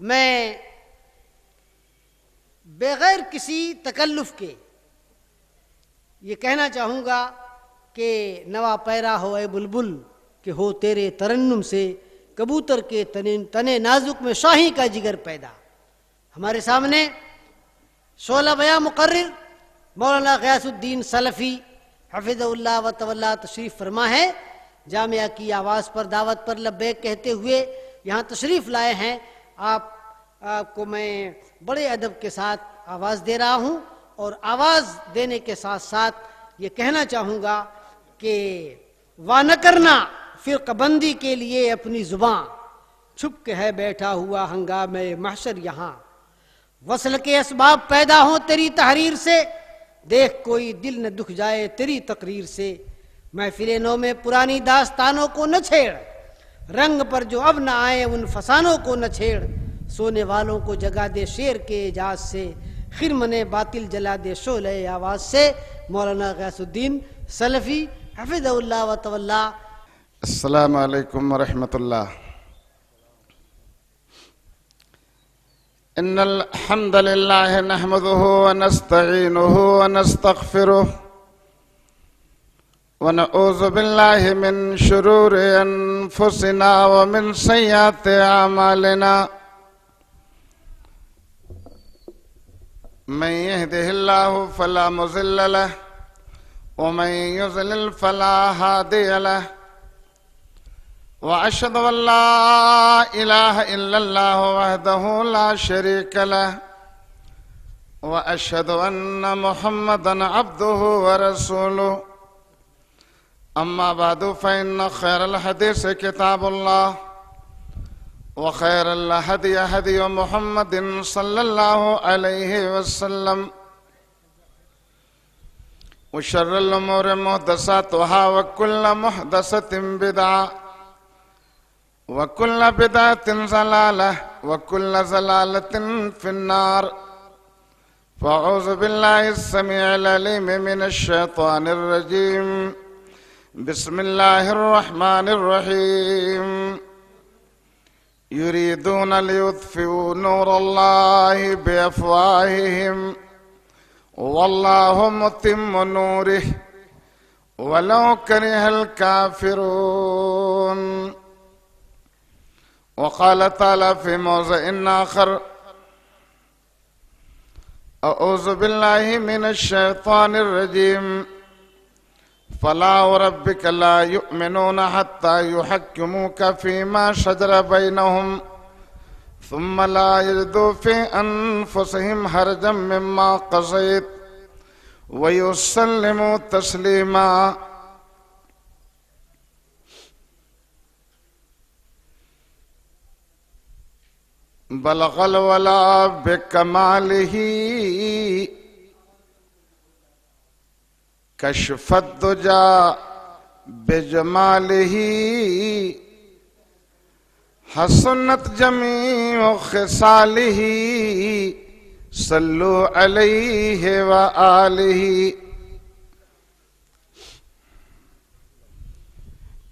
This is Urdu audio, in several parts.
میں بغیر کسی تکلف کے یہ کہنا چاہوں گا کہ نوا پیرا ہو اے بلبل کہ ہو تیرے ترنم سے کبوتر کے تنے نازک میں شاہی کا جگر پیدا۔ ہمارے سامنے شعلہ بیاں مقرر مولانا غیاث الدین سلفی حفظہ اللہ و تولا تشریف فرما ہے، جامعہ کی آواز پر دعوت پر لبیک کہتے ہوئے یہاں تشریف لائے ہیں۔ آپ کو میں بڑے ادب کے ساتھ آواز دے رہا ہوں، اور آواز دینے کے ساتھ ساتھ یہ کہنا چاہوں گا کہ نہ کرنا فرقہ بندی کے لیے اپنی زبان، چھپ کے ہے بیٹھا ہوا ہنگامہ محشر یہاں۔ وصل کے اسباب پیدا ہوں تیری تحریر سے، دیکھ کوئی دل نہ دکھ جائے تیری تقریر سے۔ محفل نو میں پرانی داستانوں کو نہ چھیڑ، رنگ پر جو اب نہ آئے ان فسانوں کو نہ چھیڑ۔ سونے والوں کو جگا دے شعر کے اعجاز سے، خرمن باطل جلا دے شعلہ آواز سے۔ مولانا غیاث الدین سلفی حفظہ اللہ و تولا۔ السلام علیکم ورحمۃ اللہ۔ ان الحمد للہ نحمده ونستعینه ونستغفره ونعوذ باللہ من شرور انفسنا ومن سیئات اعمالنا، من يهده الله فلا مضل له ومن يضلل فلا هادي له، وأشهد أن لا إله إلا الله وحده لا شريك له، وأشهد أن محمدًا عبده ورسوله، أما بعد فإن خير الحديث كتاب الله، وخير الهدي هدي محمد صلى الله عليه وسلم، وشر الأمور محدثاتها وكل محدثة بدعة وكل بدعة ضلالة وكل ضلالة في النار، فأعوذ بالله السميع العليم من الشيطان الرجيم، بسم الله الرحمن الرحيم، يريدون ليطفئوا نور الله بأفواههم والله متم نوره ولو كره الكافرون۔ وقال تعالى في موضع آخر: أعوذ بالله من الشيطان الرجيم، فلا وربك لا يؤمنون حتى يحكموك فيما شجر بينهم ثم لا يجدوا في أنفسهم حرجا مما قضيت ويسلموا تسليما۔ بلغ الولا بكماله كشف الدجى بجماله، حسنت جميع خصاله صلوا عليه وآله۔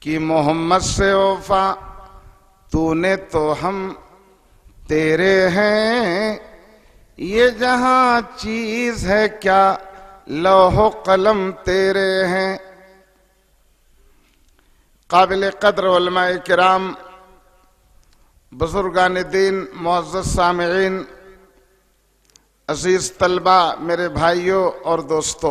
کہ محمد سے وفا تو نے تو ہم تیرے ہیں، یہ جہاں چیز ہے کیا لوح و قلم تیرے ہیں۔ قابل قدر علماء کرام، بزرگان دین، معزز سامعین، عزیز طلبہ، میرے بھائیوں اور دوستو،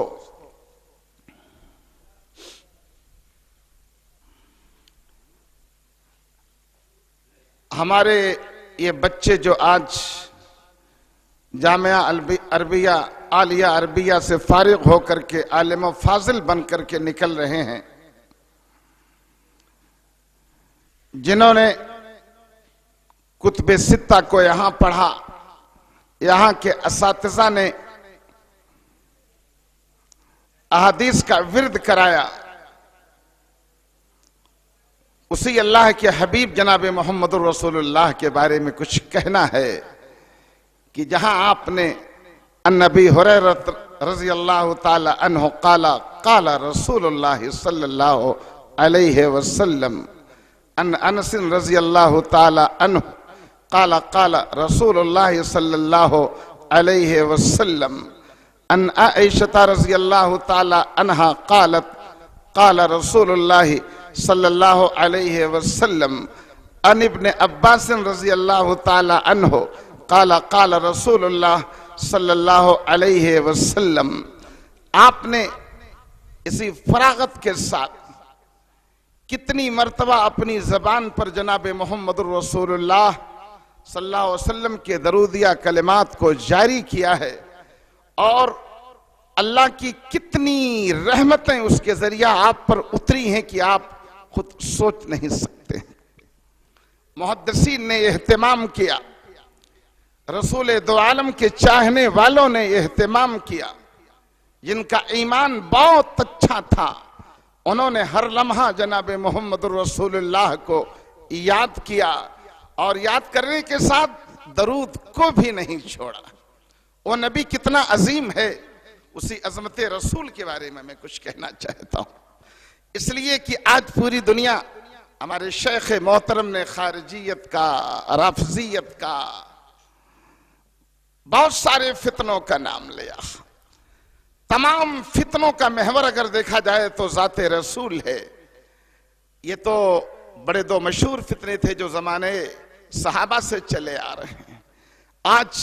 ہمارے یہ بچے جو آج جامعہ عالیہ عربیہ سے فارغ ہو کر کے عالم و فاضل بن کر کے نکل رہے ہیں، جنہوں نے کتب ستہ کو یہاں پڑھا، یہاں کے اساتذہ نے احادیث کا ورد کرایا، اسی اللہ کے حبیب جناب محمد رسول اللہ کے بارے میں کچھ کہنا ہے کہ جہاں آپ نے ان ابی ہریرہ رضی اللہ تعالی عنہ قال قال رسول اللہ صلی اللہ علیہ وسلم، ان انس رضی اللہ تعالی عنہ قال قال رسول الله صلى الله عليه وسلم عن عائشة رضي الله تعالى عنها قالت قال رسول الله صلى الله عليه وسلم عن ابن عباس رضي الله تعالى عنه قال قال رسول الله صلی اللہ علیہ وسلم. آپ نے اسی فراغت کے ساتھ کتنی مرتبہ اپنی زبان پر جناب محمد الرسول اللہ صلی اللہ علیہ وسلم کے درودیہ کلمات کو جاری کیا ہے، اور اللہ کی کتنی رحمتیں اس کے ذریعہ آپ پر اتری ہیں کہ آپ خود سوچ نہیں سکتے. محدثین نے اہتمام کیا، رسول دو عالم کے چاہنے والوں نے اہتمام کیا، جن کا ایمان بہت اچھا تھا، انہوں نے ہر لمحہ جناب محمد الرسول اللہ کو یاد کیا، اور یاد کرنے کے ساتھ درود کو بھی نہیں چھوڑا. وہ نبی کتنا عظیم ہے، اسی عظمت رسول کے بارے میں کچھ کہنا چاہتا ہوں. اس لیے کہ آج پوری دنیا ہمارے شیخ محترم نے خارجیت کا، رافضیت کا، بہت سارے فتنوں کا نام لیا. تمام فتنوں کا محور اگر دیکھا جائے تو ذات رسول ہے. یہ تو بڑے دو مشہور فتنے تھے جو زمانے صحابہ سے چلے آ رہے ہیں. آج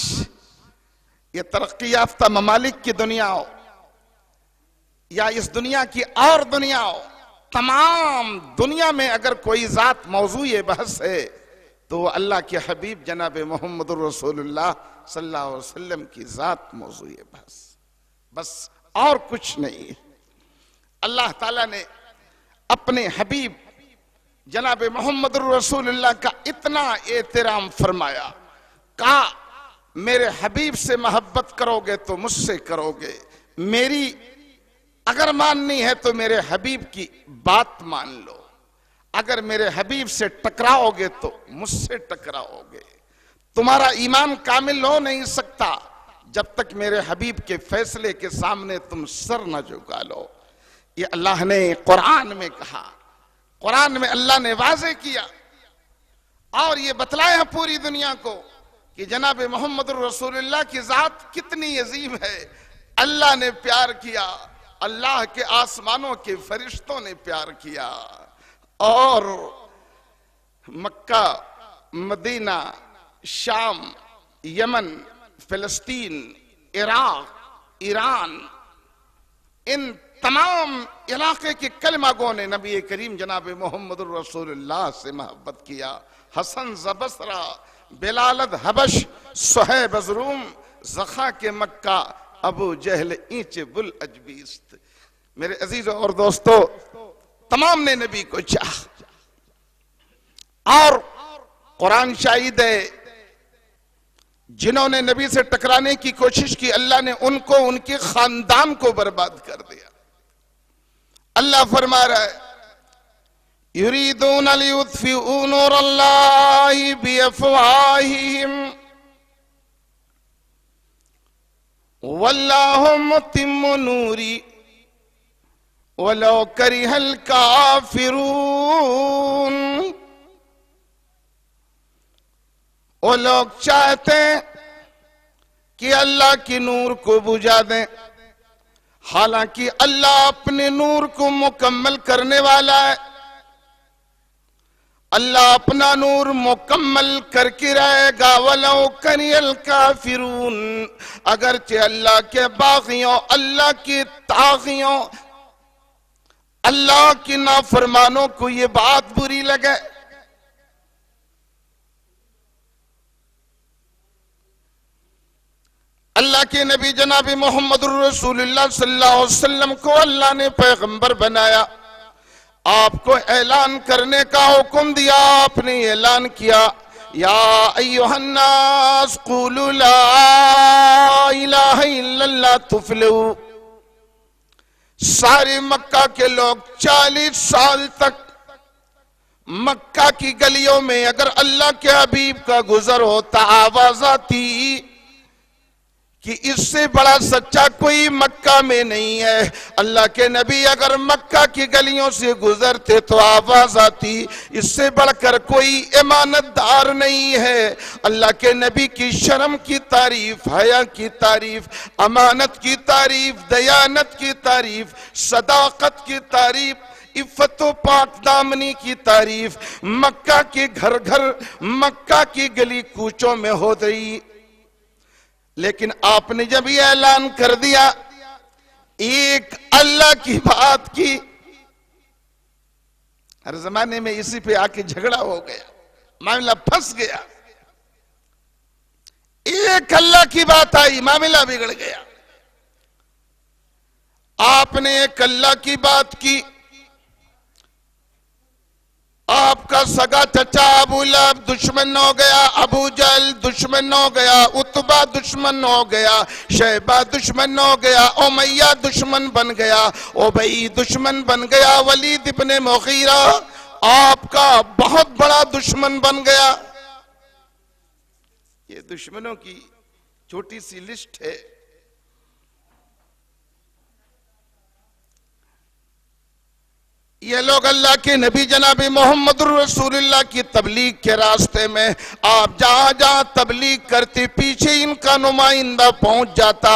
یہ ترقی یافتہ ممالک کی دنیا ہو یا اس دنیا کی اور دنیا ہو، تمام دنیا میں اگر کوئی ذات موضوع بحث ہے تو وہ اللہ کے حبیب جناب محمد الرسول اللہ صلی اللہ علیہ وسلم کی ذات موضوع بحث، بس اور کچھ نہیں. اللہ تعالیٰ نے اپنے حبیب جناب محمد الرسول اللہ کا اتنا احترام فرمایا، کہا میرے حبیب سے محبت کرو گے تو مجھ سے کرو گے، میری اگر ماننی ہے تو میرے حبیب کی بات مان لو، اگر میرے حبیب سے ٹکراؤ گے تو مجھ سے ٹکراؤ گے. تمہارا ایمان کامل ہو نہیں سکتا جب تک میرے حبیب کے فیصلے کے سامنے تم سر نہ جھکا لو. یہ اللہ نے قرآن میں کہا، قرآن میں اللہ نے واضح کیا، اور یہ بتلایا پوری دنیا کو کہ جناب محمد الرسول اللہ کی ذات کتنی عظیم ہے. اللہ نے پیار کیا، اللہ کے آسمانوں کے فرشتوں نے پیار کیا، اور مکہ، مدینہ، شام، یمن، فلسطین، عراق، ایران، ان تمام علاقے کے کلمہ گو نے نبی کریم جناب محمد الرسول اللہ سے محبت کیا. حسن زبصرہ، بلالد حبش، صہیب از روم، زخا کے مکہ، ابو جہل اینچ بل اجبیست. میرے عزیزوں اور دوستو، تمام نے نبی کو چاہا، اور قرآن شاہد ہے جنہوں نے نبی سے ٹکرانے کی کوشش کی، اللہ نے ان کو، ان کے خاندان کو برباد کر دیا. اللہ فرما رہا ہے یریدون لیطفئوا نور اللہ بافواہہم واللہ متم نوری ولو کرہ الکافرون. وہ لوگ چاہتے ہیں کہ اللہ کی نور کو بجھا دیں، حالانکہ اللہ اپنے نور کو مکمل کرنے والا ہے. اللہ اپنا نور مکمل کر کے رہے گا. وَلَوْ كَرِهَ الْكَافِرُونَ، اگرچہ اللہ کے باغیوں، اللہ کی طاغیوں، اللہ کی نافرمانوں کو یہ بات بری لگے. اللہ کے نبی جناب محمد الرسول اللہ صلی اللہ علیہ وسلم کو اللہ نے پیغمبر بنایا، آپ کو اعلان کرنے کا حکم دیا. آپ نے اعلان کیا، یا ایہا الناس قولوا لا الہ الا اللہ تفلحوا. سارے مکہ کے لوگ 40 سال تک مکہ کی گلیوں میں اگر اللہ کے حبیب کا گزر ہوتا آواز آتی کہ اس سے بڑا سچا کوئی مکہ میں نہیں ہے۔ اللہ کے نبی اگر مکہ کی گلیوں سے گزرتے تو آواز آتی، اس سے بڑھ کر کوئی امانت دار نہیں ہے۔ اللہ کے نبی کی شرم کی تعریف، حیا کی تعریف، امانت کی تعریف، دیانت کی تعریف، صداقت کی تعریف، عفت و پاک دامنی کی تعریف مکہ کے گھر گھر، مکہ کی گلی کوچوں میں ہو رہی۔ لیکن آپ نے جب یہ اعلان کر دیا، ایک اللہ کی بات کی، ہر زمانے میں اسی پہ آ کے جھگڑا ہو گیا، معاملہ پھنس گیا۔ ایک اللہ کی بات آئی، معاملہ بگڑ گیا۔ آپ نے ایک اللہ کی بات کی، آپ کا سگا چچا ابو لہب دشمن ہو گیا، ابو جہل دشمن ہو گیا، عتبہ دشمن ہو گیا، شیبہ دشمن ہو گیا، امیہ دشمن بن گیا، ابی دشمن بن گیا، ولید ابن مغیرہ آپ کا بہت بڑا دشمن بن گیا۔ یہ دشمنوں کی چھوٹی سی لسٹ ہے۔ یہ لوگ اللہ کے نبی جناب محمد رسول اللہ کی تبلیغ کے راستے میں، آپ جہاں جہاں تبلیغ کرتے پیچھے ان کا نمائندہ پہنچ جاتا،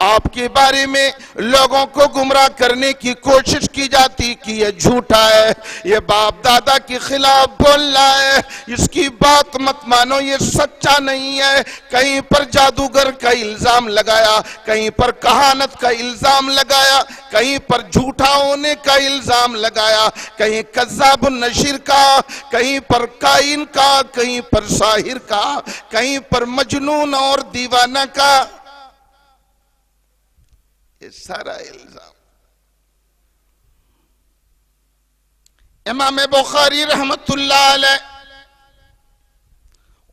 آپ کے بارے میں لوگوں کو گمراہ کرنے کی کوشش کی جاتی کہ یہ جھوٹا ہے، یہ باپ دادا کے خلاف بول رہا ہے، اس کی بات مت مانو، یہ سچا نہیں ہے۔ کہیں پر جادوگر کا الزام لگایا، کہیں پر کہانت کا الزام لگایا، کہیں پر جھوٹا ہونے کا الزام لگایا، کہیں کذاب النشر کا، کہیں پر کائن کا، کہیں پر ساحر کا، کہیں پر مجنون اور دیوانہ کا، یہ سارا الزام۔ امام بخاری رحمت اللہ علیہ،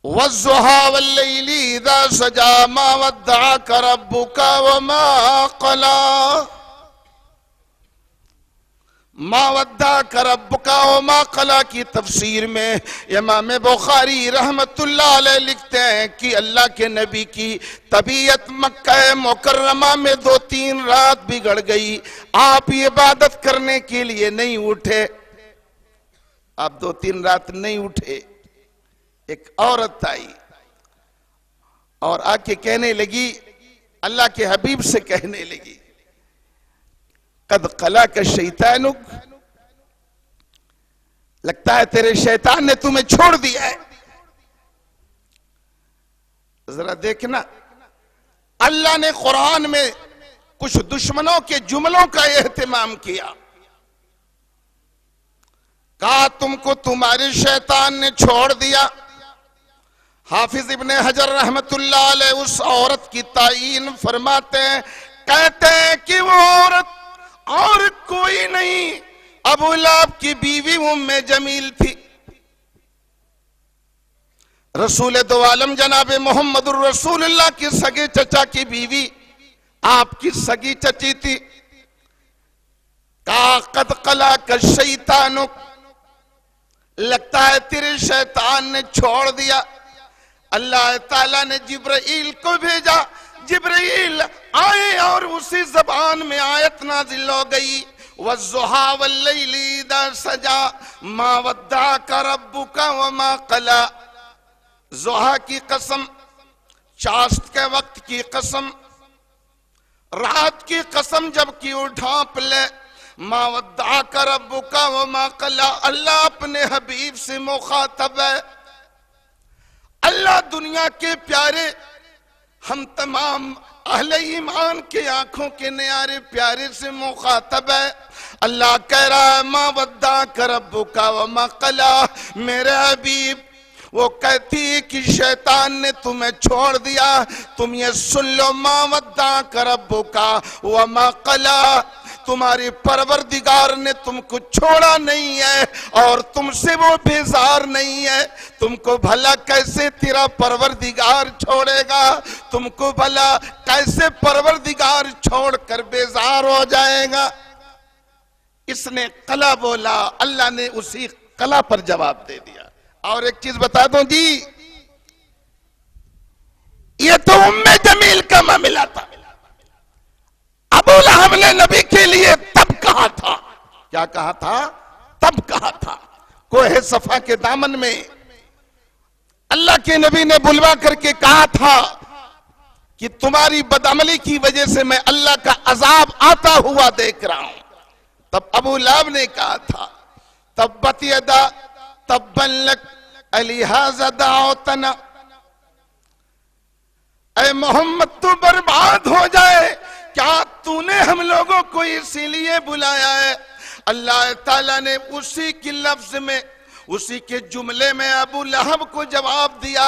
وَالضُّحَىٰ وَاللَّيْلِ إِذَا سَجَىٰ مَا وَدَّعَكَ رَبُّكَ وَمَا قَلَىٰ، ما ودعک ربک وما قلی کی تفسیر میں امام بخاری رحمت اللہ علیہ لکھتے ہیں کہ اللہ کے نبی کی طبیعت مکہ مکرمہ میں 2-3 رات بگڑ گئی۔ آپ عبادت کرنے کے لیے نہیں اٹھے، آپ 2-3 رات نہیں اٹھے۔ ایک عورت آئی اور آ کے کہنے لگی، اللہ کے حبیب سے کہنے لگی، قد قلاک شیطانک، لگتا ہے تیرے شیطان نے تمہیں چھوڑ دیا ہے۔ ذرا دیکھنا، اللہ نے قرآن میں کچھ دشمنوں کے جملوں کا اہتمام کیا، کہا تم کو تمہارے شیطان نے چھوڑ دیا۔ حافظ ابن حجر رحمت اللہ علیہ اس عورت کی تعین فرماتے ہیں، کہتے ہیں کہ وہ عورت اور کوئی نہیں، ابو لہب کی بیوی ام جمیل تھی۔ رسول دو عالم جناب محمد الرسول اللہ کی سگے چچا کی بیوی آپ کی سگی چچی تھی۔ کہا قد قلاک شیطانک، لگتا ہے تیرے شیطان نے چھوڑ دیا۔ اللہ تعالیٰ نے جبرائیل کو بھیجا، جبرائیل آئے اور اسی زبان میں آیت نازل ہو گئی، وَالضُّحَىٰ وَاللَّيْلِ إِذَا سَجَىٰ مَا وَدَّعَكَ رَبُّكَ وَمَا قَلَىٰ۔ ضحیٰ کی قسم، چاشت کے وقت کی قسم، رات کی قسم جب کی ڈھانپ لے، مَا وَدَّعَكَ رَبُّكَ وَمَا قَلَىٰ، اللہ اپنے حبیب سے مخاطب ہے۔ اللہ دنیا کے پیارے، ہم تمام اہل ایمان کے آنکھوں کے نیارے پیارے سے مخاطب ہے۔ اللہ کہہ رہا ہے ما ودعک ربک وما قلیٰ، میرے حبیب وہ کہتی ہے کہ شیطان نے تمہیں چھوڑ دیا، تم یہ سن لو، ما ودعک ربک وما قلیٰ، تمہاری پروردگار نے تم کو چھوڑا نہیں ہے اور تم سے وہ بیزار نہیں ہے۔ تم کو بھلا کیسے تیرا پروردگار چھوڑے گا؟ تم کو بھلا کیسے پروردگار چھوڑ کر بیزار ہو جائے گا؟ اس نے قلا بولا، اللہ نے اسی قلا پر جواب دے دیا۔ اور ایک چیز بتا دوں جی، یہ تو ام جمیل کا معاملہ کیا کہا تھا؟ تب کہا تھا کوہ صفا کے دامن میں اللہ کے نبی نے بلوا کر کے کہا تھا کہ تمہاری بدعملی کی وجہ سے میں اللہ کا عذاب آتا ہوا دیکھ رہا ہوں. تب ابو لہب نے کہا تھا تبت یدا تبا لک الہذا دعوتنا، اے محمد تو برباد ہو جائے، کیا تو نے ہم لوگوں کو اسی لیے بلایا ہے؟ اللہ تعالیٰ نے اسی کی لفظ میں، اسی کے جملے میں ابو لہب کو جواب دیا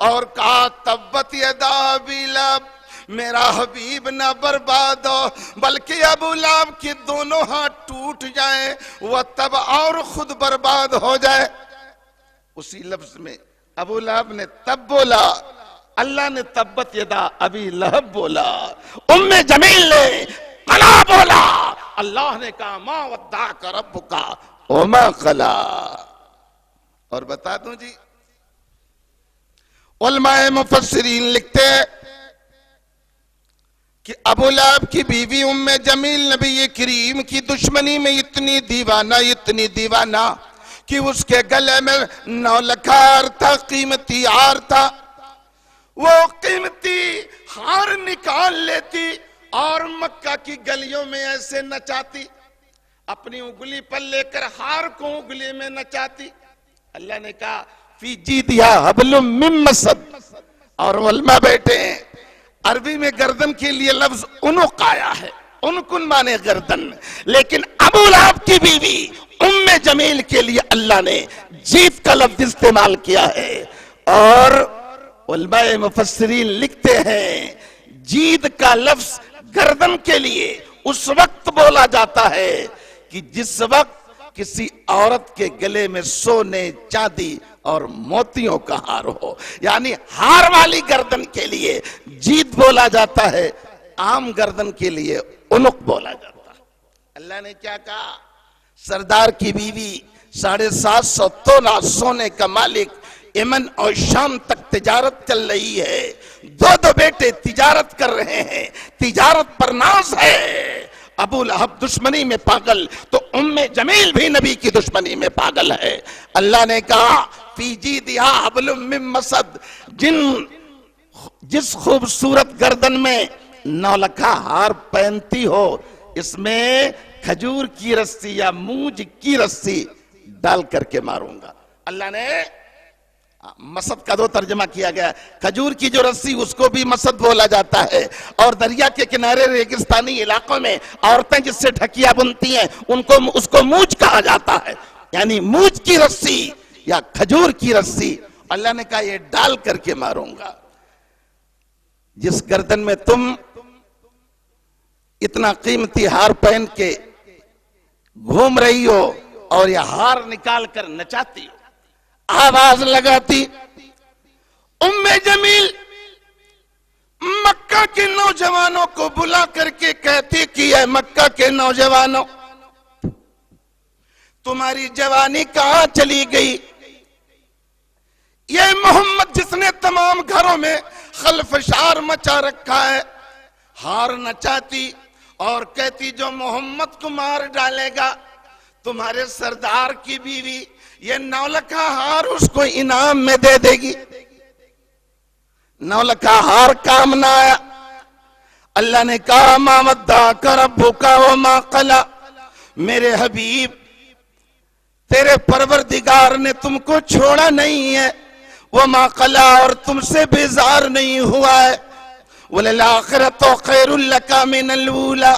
اور کہا تبت یدا ابی لہب، میرا حبیب نہ برباد ہو بلکہ ابو لہب کے دونوں ہاتھ ٹوٹ جائیں وہ تب اور خود برباد ہو جائے. اسی لفظ میں ابو لہب نے تب بولا، اللہ نے تبت یدا ابی لہب بولا، ام جمیل نے قلا بولا، اللہ نے کہا ما ودعک ربک وما قلا. اور بتا دوں جی، علماء مفسرین لکھتے ہیں کہ ابو لہب کی بیوی ام جمیل نبی کریم کی دشمنی میں اتنی دیوانہ کہ اس کے گلے میں 9 لکھ ہار تھا، قیمتی ہار تھا. وہ قیمتی ہار نکال لیتی اور مکہ کی گلیوں میں ایسے نچاتی، اپنی انگلی پر لے کر ہار کو انگلی میں نچاتی. اللہ نے کہا فی جیدہا حبل من مسد. اور علماء بیٹھے ہیں، عربی میں گردن کے لیے لفظ عنق آیا ہے، عنقن مانے گردن، لیکن ابو لہب کی بیوی ام جمیل کے لیے اللہ نے جیت کا لفظ استعمال کیا ہے. اور علماء مفسرین لکھتے ہیں جید کا لفظ گردن کے لیے اس وقت بولا جاتا ہے کہ جس وقت کسی عورت کے گلے میں سونے، چاندی اور موتیوں کا ہار ہو، یعنی ہار والی گردن کے لیے جید بولا جاتا ہے، عام گردن کے لیے عنق بولا جاتا ہے. اللہ نے کیا کہا؟ سردار کی بیوی 750 تولہ سونے کا مالک، یمن اور شام تک تجارت چل رہی ہے، 2 بیٹے تجارت کر رہے ہیں، تجارت پر ناز ہے. ابو لہب دشمنی میں پاگل تو ام جمیل بھی نبی کی دشمنی میں پاگل ہے. اللہ نے کہا فی جیدہا حبل من مسد، جس خوبصورت گردن میں 9 لکھا ہار پہنتی ہو، اس میں کھجور کی رسی یا مونج کی رسی ڈال کر کے ماروں گا. اللہ نے مسد کا 2 ترجمہ کیا گیا، کھجور کی جو رسی اس کو بھی مسد بولا جاتا ہے، اور دریا کے کنارے ریگستانی علاقوں میں عورتیں جس سے ڈھکیا بنتی ہیں اس کو مونج کہا جاتا ہے، یعنی مونج کی رسی یا کھجور کی رسی. اللہ نے کہا یہ ڈال کر کے ماروں گا. جس گردن میں تم اتنا قیمتی ہار پہن کے گھوم رہی ہو اور یہ ہار نکال کر نچاتی ہو، آواز لگاتی، ام جمیل مکہ کے نوجوانوں کو بلا کر کے کہتی کہ اے مکہ کے نوجوانوں، تمہاری جوانی کہاں چلی گئی؟ یہ محمد جس نے تمام گھروں میں خلفشار مچا رکھا ہے، ہار نچاتی اور کہتی جو محمد کو مار ڈالے گا. تمہارے سردار کی بیوی یہ 9 لکھا ہار اس کو انعام میں دے دے گی. 9 لکھا ہار کام نہ آیا. اللہ نے کہا ما ودعک ربک وما قلی، میرے حبیب تیرے پروردگار نے تم کو چھوڑا نہیں ہے، وما قلی اور تم سے بیزار نہیں ہوا ہے. وَلَلْآخِرَةُ خَيْرٌ لَكَ مِنَ الْأُولَى،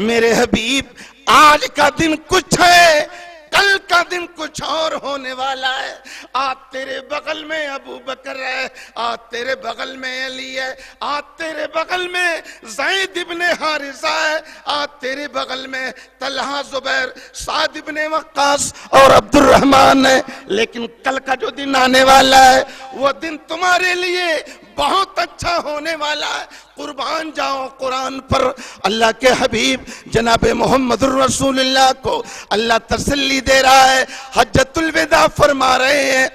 میرے حبیب آج کا دن کچھ ہے، کل کا دن کچھ اور ہونے والا ہے. آج تیرے بغل میں ابو بکر ہے، آج تیرے بغل میں علی ہے، آج تیرے بغل میں زید ابن حارثہ ہے، آج تیرے بغل میں طلحہ، زبیر، سعد ابن وقاص اور عبد الرحمن ہے. لیکن کل کا جو دن آنے والا ہے وہ دن تمہارے لیے بہت اچھا ہونے والا ہے. قربان جاؤ قرآن پر. اللہ کے حبیب جناب محمد الرسول اللہ کو اللہ تسلی دے رہا ہے، حجۃ الوداع فرما رہے ہیں.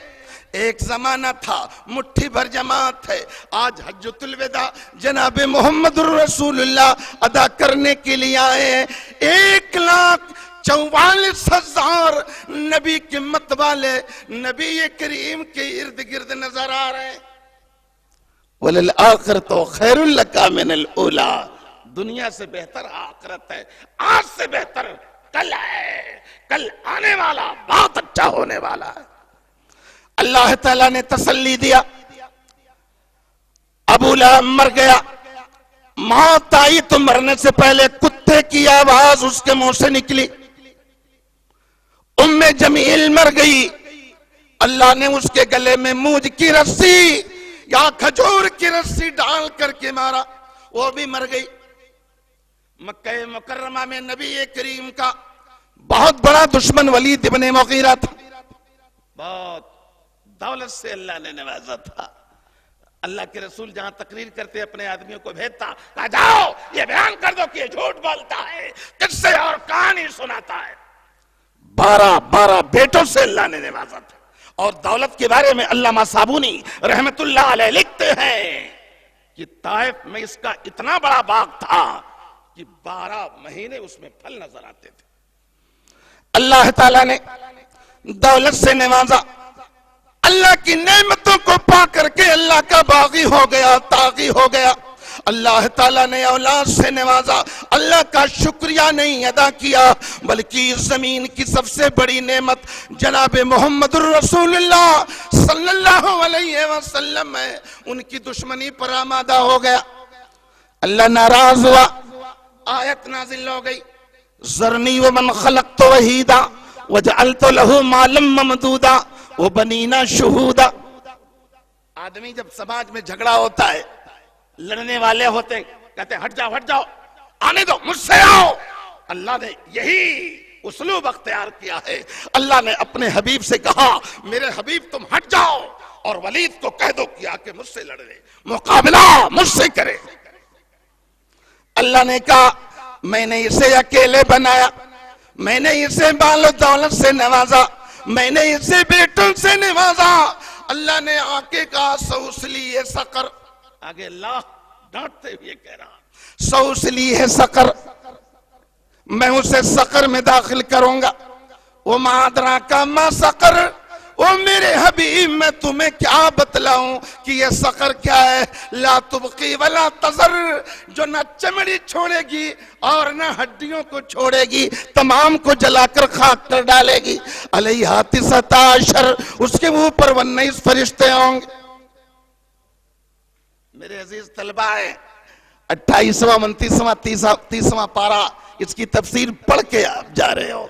ایک زمانہ تھا مٹھی بھر جماعت ہے، آج حجۃ الوداع جناب محمد الرسول اللہ ادا کرنے کے لیے آئے ہیں. 1 لاکھ 44,000 نبی کے مت والے نبی کریم کے ارد گرد نظر آ رہے ہیں۔ وَلَلْآخِرَةُ خَيْرٌ لَكَ مِنَ الْأُولَىٰ، دنیا سے بہتر آخرت ہے، آج سے بہتر کل ہے، کل آنے والا بہت اچھا ہونے والا ہے۔ اللہ تعالیٰ نے تسلی دیا۔ ابو لہب مر گیا، موت آئی تو مرنے سے پہلے کتے کی آواز اس کے منہ سے نکلی۔ ام جمیل مر گئی، اللہ نے اس کے گلے میں موج کی رسی یا کھجور کی رسی ڈال کر کے مارا، وہ بھی مر گئی۔ مکہ مکرمہ میں نبی کریم کا بہت بڑا دشمن ولید ابن مغیرہ تھا، بہت دولت سے اللہ نے نوازا تھا۔ اللہ کے رسول جہاں تقریر کرتے اپنے آدمیوں کو بھیجتا، کہا جاؤ یہ بیان کر دو کہ یہ جھوٹ بولتا ہے، قصے اور کہانی سناتا ہے۔ 12 بیٹوں سے اللہ نے نوازا تھا۔ اور دولت کے بارے میں علامہ صابونی رحمت اللہ علیہ لکھتے ہیں کہ طائف میں اس کا اتنا بڑا باغ تھا کہ 12 مہینے اس میں پھل نظر آتے تھے۔ اللہ تعالیٰ نے دولت سے نوازا، اللہ کی نعمتوں کو پا کر کے اللہ کا باغی ہو گیا، طاغی ہو گیا۔ اللہ تعالیٰ نے اولاد سے نوازا، اللہ کا شکریہ نہیں ادا کیا، بلکہ اس زمین کی سب سے بڑی نعمت جناب محمد الرسول اللہ صلی اللہ علیہ وسلم ہے، ان کی دشمنی پر آمادہ ہو گیا۔ اللہ ناراض ہوا، آیت نازل ہو گئی، ذرنی ومن خلقت وحیدا وجعلت له مالا ممدودا وبنینا شہودا۔ آدمی جب سماج میں جھگڑا ہوتا ہے، لڑنے والے ہوتے ہیں، کہتے ہیں ہٹ جاؤ ہٹ جاؤ، آنے دو، مجھ سے آؤ۔ اللہ نے یہی اسلوب اختیار کیا ہے۔ اللہ نے اپنے حبیب سے کہا میرے حبیب تم ہٹ جاؤ اور ولید کو کہہ دو کہ آ کے مجھ سے لڑے، مقابلہ مجھ سے کرے۔ اللہ نے کہا میں نے اسے اکیلے بنایا، میں نے اسے مال و دولت سے نوازا، میں نے اسے بیٹوں سے نوازا۔ اللہ نے آ کے کہا سوسلی سقر، آگے اللہ ڈانٹتے ہوئے کہہ رہا سوسلی ہے سقر، میں اسے سقر میں داخل کروں گا۔ وہ مادرا کا ما سقر، وہ میرے حبیب میں تمہیں کیا بتلاؤں کہ یہ سقر کیا ہے؟ لا تبقی ولا تذر، جو نہ چمڑی چھوڑے گی اور نہ ہڈیوں کو چھوڑے گی، تمام کو جلا کر خاک کر ڈالے گی۔ علیہا 19 اس کے اوپر 19 فرشتے ہوں گے۔ میرے عزیز طلبہ ہیں، 28واں 29واں 30واں پارہ اس کی تفسیر پڑھ کے آپ جا رہے ہو۔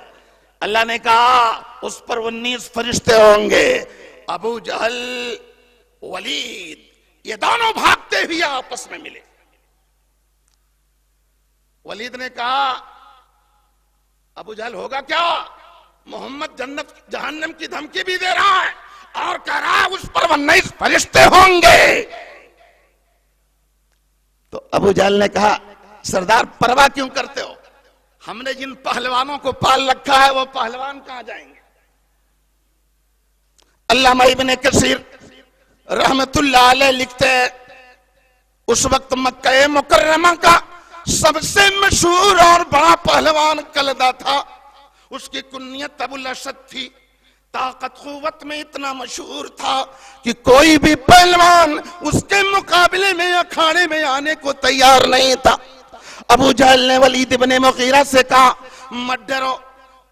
اللہ نے کہا اس پر 19 فرشتے ہوں گے۔ ابو جہل، ولید، یہ دونوں بھاگتے ہوئے آپس میں ملے۔ ولید نے کہا ابو جہل ہوگا کیا؟ محمد جنت جہنم کی دھمکی بھی دے رہا ہے اور کہہ رہا ہے اس پر 19 فرشتے ہوں گے۔ تو ابو جہل نے کہا سردار پرواہ کیوں کرتے ہو؟ ہم نے جن پہلوانوں کو پال رکھا ہے وہ پہلوان کہاں جائیں گے؟ علامہ ابن کثیر رحمت اللہ علیہ لکھتے ہیں اس وقت مکہ مکرمہ کا سب سے مشہور اور بڑا پہلوان کلدہ تھا، اس کی کنیت ابو الاشد تھی۔ طاقت قوت میں اتنا مشہور تھا کہ کوئی بھی پہلوان اس کے مقابلے میں اکھاڑے میں آنے کو تیار نہیں تھا۔ ابو جہل نے ولید ابن مغیرہ سے کہا مت ڈرو،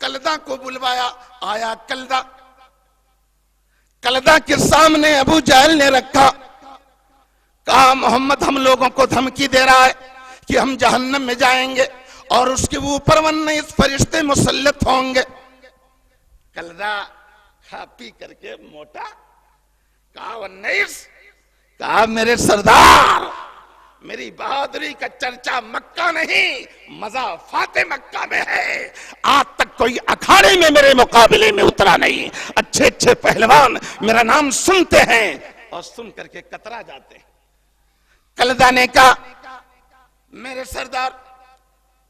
کلدہ کو بلوایا۔ آیا کلدہ، کلدہ کے سامنے ابو جہل نے رکھا، کہا محمد ہم لوگوں کو دھمکی دے رہا ہے کہ ہم جہنم میں جائیں گے اور اس کے اوپر 19 فرشتے مسلط ہوں گے۔ کلدہ کھا پی کر کے موٹا، کہا 19؟ کہا میرے سردار، میری بہادری کا چرچا مکہ نہیں مضافات مکہ میں ہے، آج تک کوئی اکھاڑے میں میرے مقابلے میں اترا نہیں۔ اچھے اچھے پہلوان میرا نام سنتے ہیں اور سن کر کے کترا جاتے ہیں۔ کلدہ نے کہا میرے سردار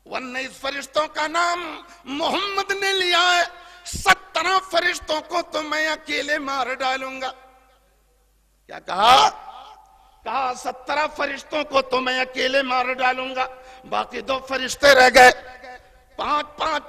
19 فرشتوں کا نام محمد نے لیا ہے، 17 فرشتوں کو تو میں اکیلے مار ڈالوں گا۔ کیا کہا؟ کہا 17 فرشتوں کو تو میں اکیلے مار ڈالوں گا، باقی 2 فرشتے رہ گئے۔ 5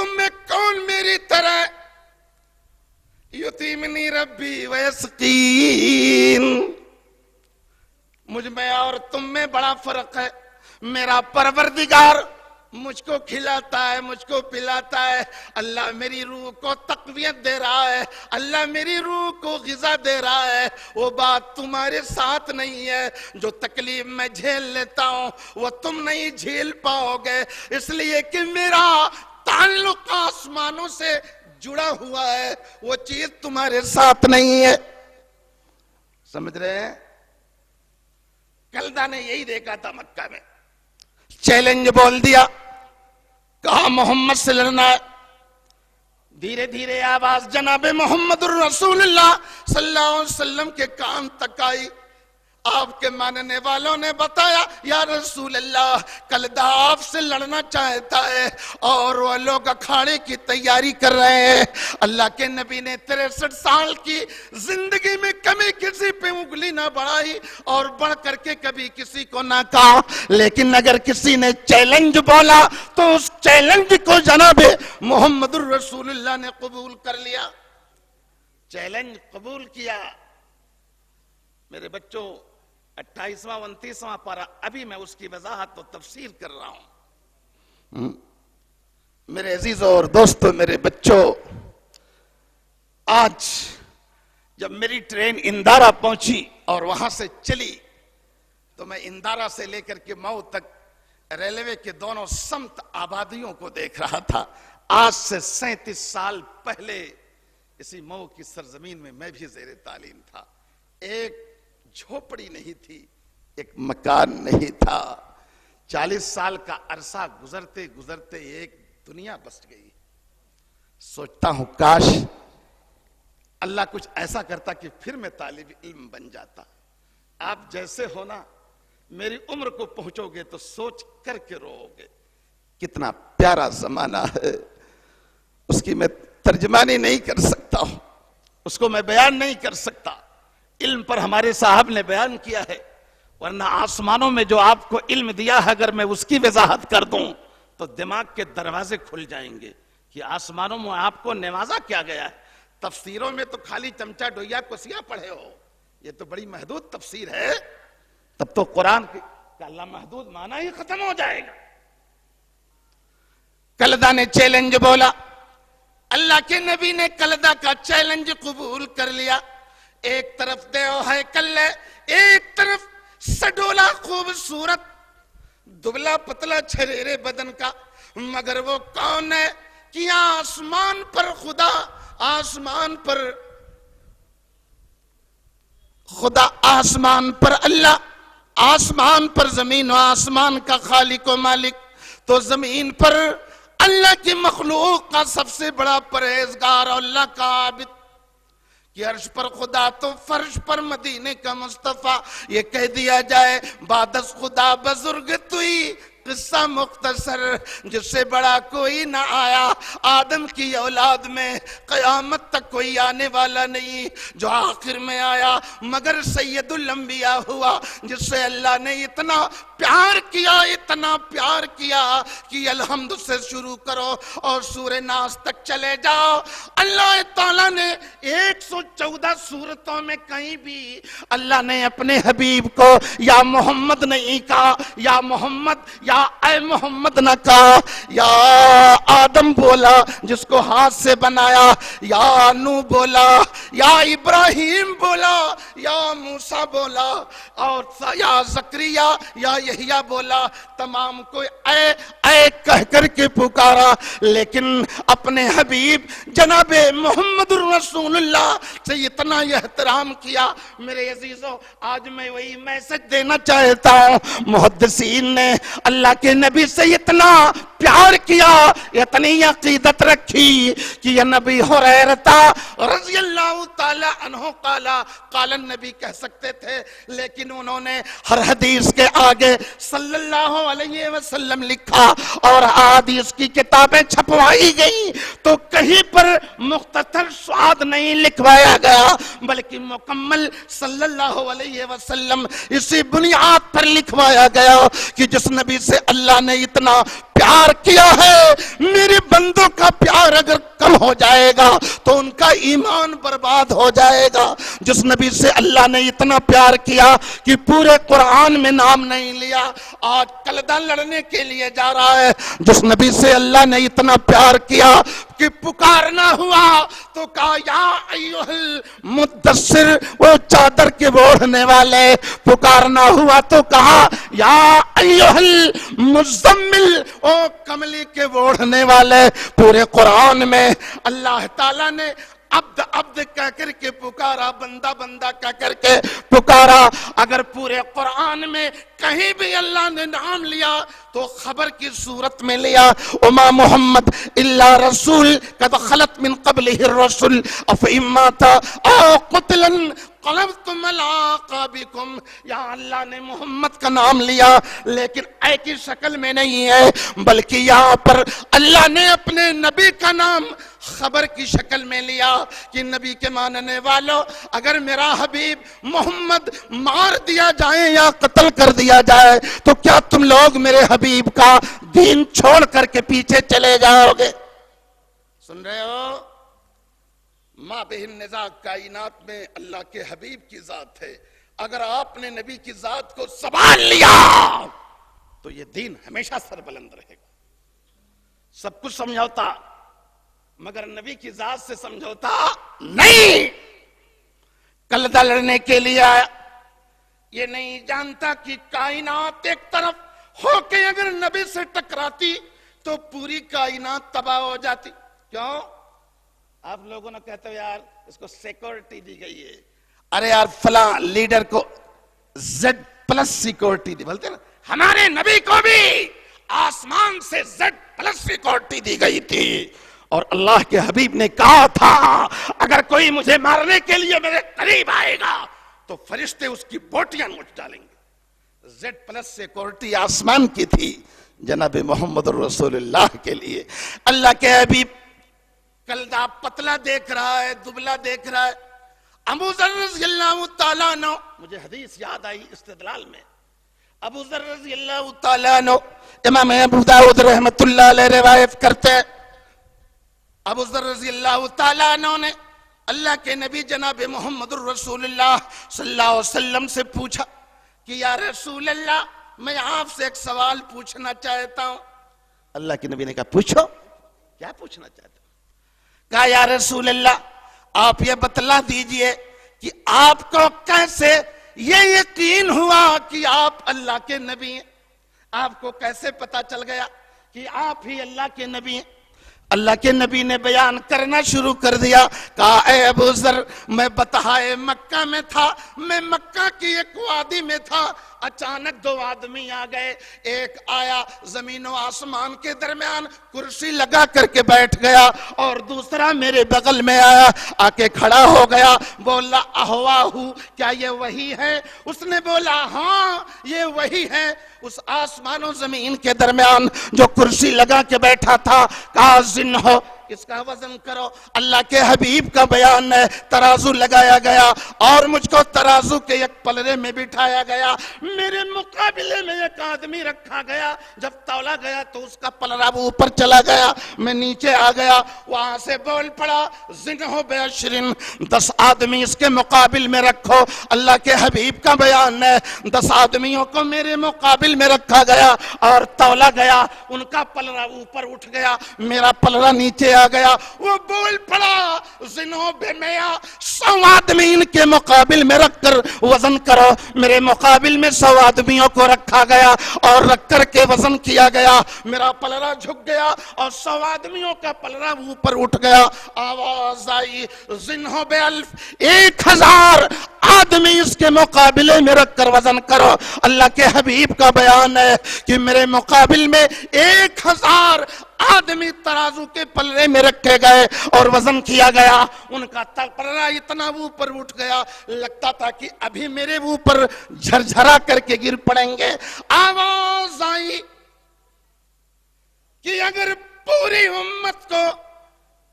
تم میں کون میری طرح یتیمنی ربی ویسقین، مجھ میں اور تم میں بڑا فرق ہے. میرا پروردگار مجھ کو کھلاتا ہے، مجھ کو پلاتا ہے. اللہ میری روح کو تقویت دے رہا ہے، اللہ میری روح کو غذا دے رہا ہے. وہ بات تمہارے ساتھ نہیں ہے. جو تکلیف میں جھیل لیتا ہوں وہ تم نہیں جھیل پاؤ گے، اس لیے کہ میرا تعلق آسمانوں سے جڑا ہوا ہے، وہ چیز تمہارے ساتھ نہیں ہے. سمجھ رہے ہیں؟ کلدہ نے یہی دیکھا تھا مکہ میں، چیلنج بول دیا، کہا محمد سے لڑنا ہے. دھیرے دھیرے آواز جناب محمد الرسول اللہ صلی اللہ علیہ وسلم کے کان تک آئی. آپ کے ماننے والوں نے بتایا یا رسول اللہ کلدہ آپ سے لڑنا چاہتا ہے اور وہ لوگ اکھاڑے کی تیاری کر رہے ہیں. اللہ کے نبی نے 63 سال کی زندگی میں کبھی کسی پہ انگلی نہ بڑھائی اور بڑھ کر کے کبھی کسی کو نہ کہا، لیکن اگر کسی نے چیلنج بولا تو اس چیلنج کو جناب محمد الرسول اللہ نے قبول کر لیا. چیلنج قبول کیا. میرے بچوں 28واں 29واں پارہ ابھی میں اس کی وضاحت و تفسیر کر رہا ہوں. میرے عزیزوں اور دوستوں، میرے بچوں، آج جب میری ٹرین اندارا پہنچی اور وہاں سے چلی تو میں اندارا سے لے کر کے مئو تک ریلوے کے دونوں سمت آبادیوں کو دیکھ رہا تھا. آج سے 37 سال پہلے اسی مئو کی سرزمین میں میں بھی زیر تعلیم تھا. ایک جھوپڑی نہیں تھی، ایک مکان نہیں تھا. 40 سال کا عرصہ گزرتے گزرتے ایک دنیا بس گئی. سوچتا ہوں کاش اللہ کچھ ایسا کرتا کہ پھر میں طالب علم بن جاتا. آپ جیسے ہونا میری عمر کو پہنچو گے تو سوچ کر کے رو گے. کتنا پیارا زمانہ ہے، اس کی میں ترجمانی نہیں کر سکتا ہوں، اس کو میں بیان نہیں کر سکتا. علم پر ہمارے صاحب نے بیان کیا ہے، ورنہ آسمانوں میں جو آپ کو علم دیا ہے اگر میں اس کی وضاحت کر دوں تو دماغ کے دروازے کھل جائیں گے کہ آسمانوں میں آپ کو نوازا کیا گیا ہے. تفسیروں میں تو خالی چمچا ڈویا کوسیا پڑھے ہو، یہ تو بڑی محدود تفسیر ہے. تب تو قرآن کا لامحدود معنی ہی ختم ہو جائے گا. کلدہ نے چیلنج بولا، اللہ کے نبی نے کلدہ کا چیلنج قبول کر لیا. ایک طرف دیو ہے کلے، ایک طرف سڈولا خوبصورت دبلا پتلا چھریرے بدن کا. مگر وہ کون ہے کہ آسمان پر خدا، آسمان پر خدا، آسمان پر اللہ، آسمان پر زمین و آسمان کا خالق و مالک. تو زمین پر اللہ کی مخلوق کا سب سے بڑا پرہیزگار اور اللہ کا عابد، کہ عرش پر خدا تو فرش پر مدینے کا مصطفیٰ. یہ کہہ دیا جائے بعدس خدا بزرگ توئی، قصہ مختصر جس سے بڑا کوئی نہ آیا. آدم کی اولاد میں قیامت تک کوئی آنے والا نہیں جو آخر میں آیا، مگر سید الانبیاء ہوا جس سے اللہ نے اتنا پیار کیا، اتنا پیار کیا کہ الحمد سے شروع کرو اور سورہ ناس تک چلے جاؤ. اللہ تعالیٰ نے 114 سورتوں میں کہیں بھی اللہ نے اپنے حبیب کو یا محمد نہیں کہا، یا محمد یا اے محمد نہ کہا. یا آدم بولا جس کو ہاتھ سے بنایا، یا نوح بولا، یا ابراہیم بولا، یا موسیٰ بولا، اور یا زکریا یا یحییٰ بولا. تمام کو اے اے کہہ کر کے پکارا، لیکن اپنے حبیب جناب محمد الرسول اللہ سے اتنا احترام کیا. میرے عزیزوں، آج میں وہی میسج دینا چاہتا ہوں. محدثین نے اللہ کے نبی سے اتنا پیار کیا، اتنی عقیدت رکھی کہ یہ نبی حریرہ رضی اللہ تعالی عنہ قال النبی کہہ سکتے تھے، لیکن انہوں نے ہر حدیث کے آگے صلی اللہ علیہ وسلم لکھا اور حدیث کی کتابیں چھپوائی گئی تو کہیں پر مختصر سعاد نہیں لکھوایا گیا، بلکہ مکمل صلی اللہ علیہ وسلم اسی بنیاد پر لکھوایا گیا کہ جس نبی سے اللہ نے اتنا پیار کیا ہے. میرے بندوں کا پیار اگر کم ہو جائے گا تو ان کا ایمان برباد ہو جائے گا. جس نبی سے اللہ نے اتنا پیار کیا کہ پورے قرآن میں نام نہیں لیا, آج کلدہ لڑنے کے لیے جا رہا ہے. جس نبی سے اللہ نے اتنا پیار کیا کہ پکارنا ہوا تو کہا یا ایھا المدثر, وہ چادر کے اوڑھنے والے. پکارنا ہوا تو کہا یا ایھا المزمل, او کملی کے اوڑھنے والے. پورے قرآن میں اللہ تعالیٰ نے عبد عبد کہہ کر کے پکارا, بندہ بندہ کہہ کر کے پکارا. اگر پورے قرآن میں کہیں بھی اللہ نے نام لیا تو خبر کی صورت میں لیا. وما محمد الا رسول قد خلت من قبلہ الرسل افئن مات او قتلا انقلبتم علی اعقابکم. یہاں اللہ نے محمد کا نام لیا لیکن اے کی شکل میں نہیں ہے, بلکہ یہاں پر اللہ نے اپنے نبی کا نام خبر کی شکل میں لیا کہ نبی کے ماننے والوں, اگر میرا حبیب محمد مار دیا جائے یا قتل کر دیا جائے تو کیا تم لوگ میرے حبیب کا دین چھوڑ کر کے پیچھے چلے جاؤ گے؟ سن رہے ہو؟ ما بہ النزاع کائنات میں اللہ کے حبیب کی ذات ہے. اگر آپ نے نبی کی ذات کو سنبھال لیا تو یہ دین ہمیشہ سربلند رہے گا. سب کچھ سمجھوتا مگر نبی کی ذات سے سمجھوتا نہیں. کلدہ لڑنے کے لیے آیا, یہ نہیں جانتا کہ کائنات ایک طرف ہو کے اگر نبی سے ٹکراتی تو پوری کائنات تباہ ہو جاتی. کیوں؟ آپ لوگوں نے کہتے ہو یار اس کو سیکورٹی دی گئی ہے. ارے یار فلاں لیڈر کو Z+ سیکورٹی دی, بولتے نا ہمارے نبی کو بھی آسمان سے Z+ سیکورٹی دی گئی تھی. اور اللہ کے حبیب نے کہا تھا اگر کوئی مجھے مارنے کے لیے میرے قریب آئے گا تو فرشتے اس کی بوٹیاں نوچ ڈالیں گے. Z+ سیکورٹی آسمان کی تھی جناب محمد رسول اللہ کے لیے. اللہ کے حبیب کلدہ پتلا دیکھ رہا ہے, دبلا دیکھ رہا ہے. ابو ذر رضی اللہ تعالیٰ عنہ, مجھے حدیث یاد آئی استدلال میں, ابو ذر رضی اللہ تعالیٰ عنہ امام ابو داؤد رحمت اللہ علیہ روایت کرتے ہیں. ابو ذر رضی اللہ تعالیٰ عنہ نے اللہ کے نبی جناب محمد الرسول اللہ صلی اللہ علیہ وسلم سے پوچھا کہ یا رسول اللہ میں آپ سے ایک سوال پوچھنا چاہتا ہوں. اللہ کے نبی نے کہا پوچھو. کیا پوچھنا چاہتا ہوں؟ کہا یا رسول اللہ آپ یہ بتلا دیجئے کہ آپ کو کیسے یہ یقین ہوا کہ آپ اللہ کے نبی ہیں؟ آپ کو کیسے پتا چل گیا کہ آپ ہی اللہ کے نبی ہیں؟ اللہ کے نبی نے بیان کرنا شروع کر دیا. کہا اے ابو ذر میں بطحائے مکہ میں تھا, میں مکہ کی ایک وادی میں تھا, اچانک دو آدمی آ گئے. ایک آیا زمین و آسمان کے درمیان کرسی لگا کر کے بیٹھ گیا, اور دوسرا میرے بغل میں آیا آ کے کھڑا ہو گیا. بولا اہواہو, کیا یہ وہی ہے؟ اس نے بولا ہاں یہ وہی ہے. اس آسمان و زمین کے درمیان جو کرسی لگا کے بیٹھا تھا کہا زن ہو, اس کا وزن کرو. اللہ کے حبیب کا بیان ہے ترازو لگایا گیا اور مجھ کو ترازو کے ایک پلڑے میں بٹھایا گیا. میرے مقابلے میں ایک آدمی رکھا گیا. جب تولا گیا تو اس کا پلڑا اوپر چلا گیا, میں نیچے آ گیا. وہاں سے بول پڑا زن ہو بعشرن, 10 آدمی اس کے مقابل میں رکھو. اللہ کے حبیب کا بیان ہے 10 آدمیوں کو میرے مقابل میں رکھا گیا اور تولا گیا. ان کا پلڑا اوپر اٹھ گیا, میرا پلڑا نیچے آ گیا. وہ بول پڑا زنو بمیا, 100 آدمی ان کے مقابل میں رکھ کر وزن کرو. میرے مقابل میں 100 آدمیوں کو رکھا گیا اور رکھ کر کے وزن کیا گیا. میرا پلڑا جھک گیا اور 100 آدمیوں کا پلڑا اوپر اٹھ گیا. آواز آئی زنو بألف, 1000 آدمی اس کے مقابلے میں رکھ کر وزن کرو. اللہ کے حبیب کا بیان ہے کہ میرے مقابل میں 1000 آدمی ترازو کے پلڑے میں رکھے گئے اور وزن کیا گیا. ان کا پلڑا اتنا اوپر اٹھ گیا لگتا تھا کہ ابھی میرے اوپر جھرجھرا کر کے گر پڑیں گے. آواز آئی کہ اگر پوری امت کو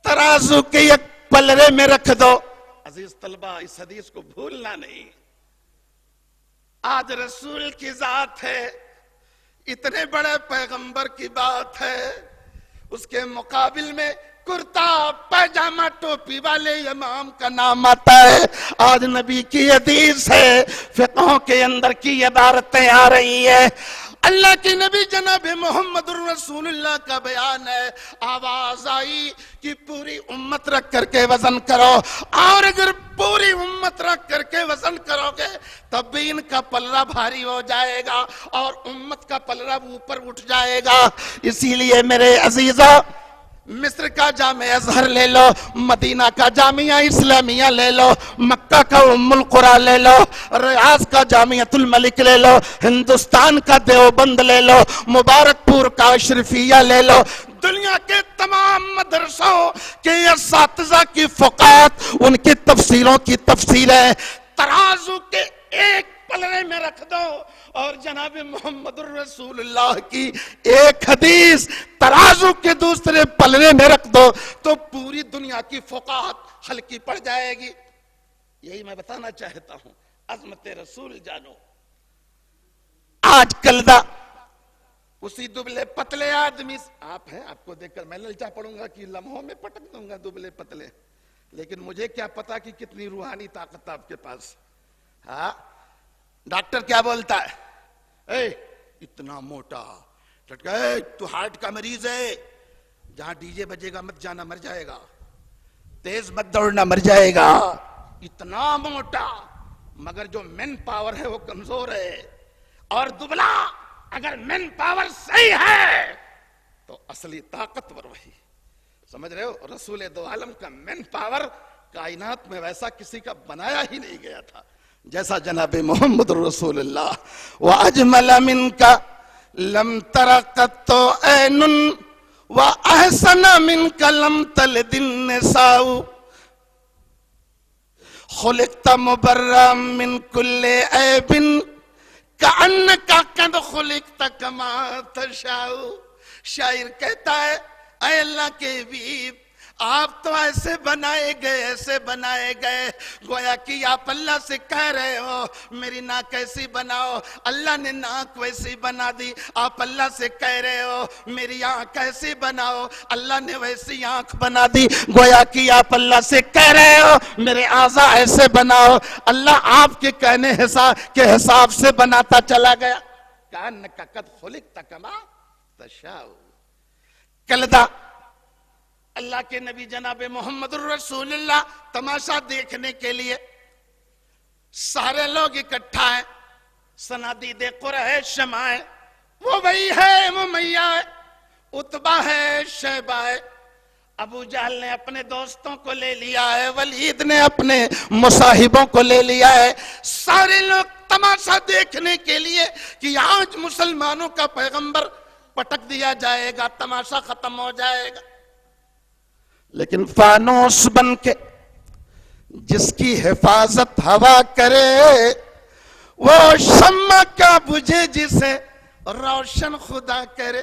ترازو کے ایک پلڑے میں رکھ دو. عزیز طلبہ اس حدیث کو بھولنا نہیں. آج رسول کی ذات ہے, اتنے بڑے پیغمبر کی بات ہے، اس کے مقابل میں کرتا پیجامہ ٹوپی والے امام کا نام آتا ہے۔ آج نبی کی حدیث ہے، فقہوں کے اندر کی عبارتیں آ رہی ہیں، اللہ کے نبی جناب محمد الرسول اللہ کا بیان ہے، آواز آئی کہ پوری امت رکھ کر کے وزن کرو، اور اگر پوری امت رکھ کر کے وزن کرو گے تب بھی ان کا پلڑا بھاری ہو جائے گا اور امت کا پلڑا اوپر اٹھ جائے گا۔ اسی لیے میرے عزیزہ، مصر کا جامع ازہر لے لو، مدینہ کا جامعہ اسلامیہ لے لو، مکہ کا ام القرآن لے لو، ریاض کا جامعۃ الملک لے لو، ہندوستان کا دیوبند لے لو، مبارک پور کا اشرفیہ لے لو، دنیا کے تمام مدرسوں کے اساتذہ کی فقہات، ان کی تفسیروں کی تفسیریں ترازو کے ایک پلڑے میں رکھ دو اور جناب محمد الرسول اللہ کی ایک حدیث ترازو کے دوسرے پلڑے میں رکھ دو تو پوری دنیا کی فقاہت ہلکی پڑ جائے گی۔ یہی میں بتانا چاہتا ہوں، عظمت رسول جانو۔ آج کلدہ اسی دبلے پتلے آدمی، آپ ہیں، آپ کو دیکھ کر میں للچا پڑوں گا کہ لمحوں میں پٹک دوں گا دبلے پتلے، لیکن مجھے کیا پتا کہ کتنی روحانی طاقت آپ کے پاس۔ ہاں، ڈاکٹر کیا بولتا ہے، اے اتنا موٹا لٹکا، اے تو ہارٹ کا مریض ہے، جہاں ڈی جے بجے گا مت جانا، مر جائے گا، تیز مت دوڑنا، مر جائے گا، اتنا موٹا، مگر جو مین پاور ہے وہ کمزور ہے، اور دبلا اگر مین پاور صحیح ہے تو اصلی طاقتور وہی۔ سمجھ رہے ہو، رسول دو عالم کا مین پاور کائنات میں ویسا کسی کا بنایا ہی نہیں گیا تھا جیسا جناب محمد رسول اللہ۔ وَأَجْمَلَ مِنْكَ لَمْ تَرَ قَطُّ عَيْنٌ وَأَحْسَنَ مِنْكَ لَمْ تَلِدِ النِّسَاءُ خُلِقْتَ مُبَرًّا مِنْ كُلِّ عَيْبٍ كَأَنَّكَ قَدْ خُلِقْتَ كَمَا تَشَاءُ۔ شاعر کہتا ہے، اے اللہ کے حبیب، آپ تو ایسے بنائے گئے، ایسے بنائے گئے، گویا کہ آپ اللہ سے کہہ رہے ہو میری ناک ایسی بناؤ، اللہ نے ناک ویسی بنا دی۔ آپ اللہ سے کہہ رہے ہو میری آنکھ ایسی بناؤ، اللہ نے ویسی آنکھ بنا دی۔ گویا کہ آپ اللہ سے کہہ رہے ہو میرے اعضاء ایسے بناؤ، اللہ آپ کے کہنے کے حساب سے بناتا چلا گیا۔ کأنک قد خلقت کما تشاء۔ کلدہ اللہ کے نبی جناب محمد الرسول اللہ تماشا دیکھنے کے لیے سارے لوگ اکٹھا ہیں، صنادید قریش ہیں، وہ وہی ہے، امیہ ہے، عتبہ ہے، شیبہ ہے، ابو جہل نے اپنے دوستوں کو لے لیا ہے، ولید نے اپنے مصاحبوں کو لے لیا ہے، سارے لوگ تماشا دیکھنے کے لیے کہ آج مسلمانوں کا پیغمبر پٹک دیا جائے گا، تماشا ختم ہو جائے گا۔ لیکن فانوس بن کے جس کی حفاظت ہوا کرے، وہ شمع کا بجھے جسے روشن خدا کرے۔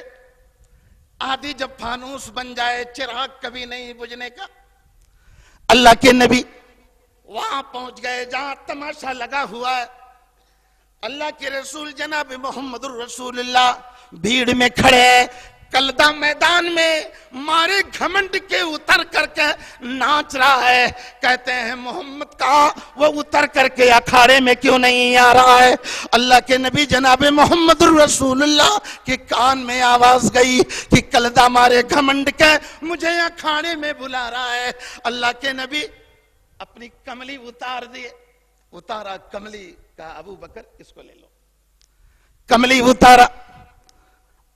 آدھی جب فانوس بن جائے، چراغ کبھی نہیں بجھنے کا۔ اللہ کے نبی وہاں پہنچ گئے جہاں تماشا لگا ہوا ہے۔ اللہ کے رسول جناب محمد الرسول اللہ بھیڑ میں کھڑے ہیں، کلدہ میدان میں مارے گھمنڈ کے اتر کر کے ناچ رہا ہے۔ کہتے ہیں محمد کہاں، وہ اتر کر کے اکھاڑے میں کیوں نہیں آ رہا ہے؟ اللہ کے نبی جناب محمد الرسول اللہ کے کان میں آواز گئی کہ کلدہ مارے گھمنڈ کے مجھے اکھاڑے میں بلا رہا ہے۔ اللہ کے نبی اپنی کملی اتار دیے، اتارا کملی کا، ابو بکر اس کو لے لو، کملی اتارا،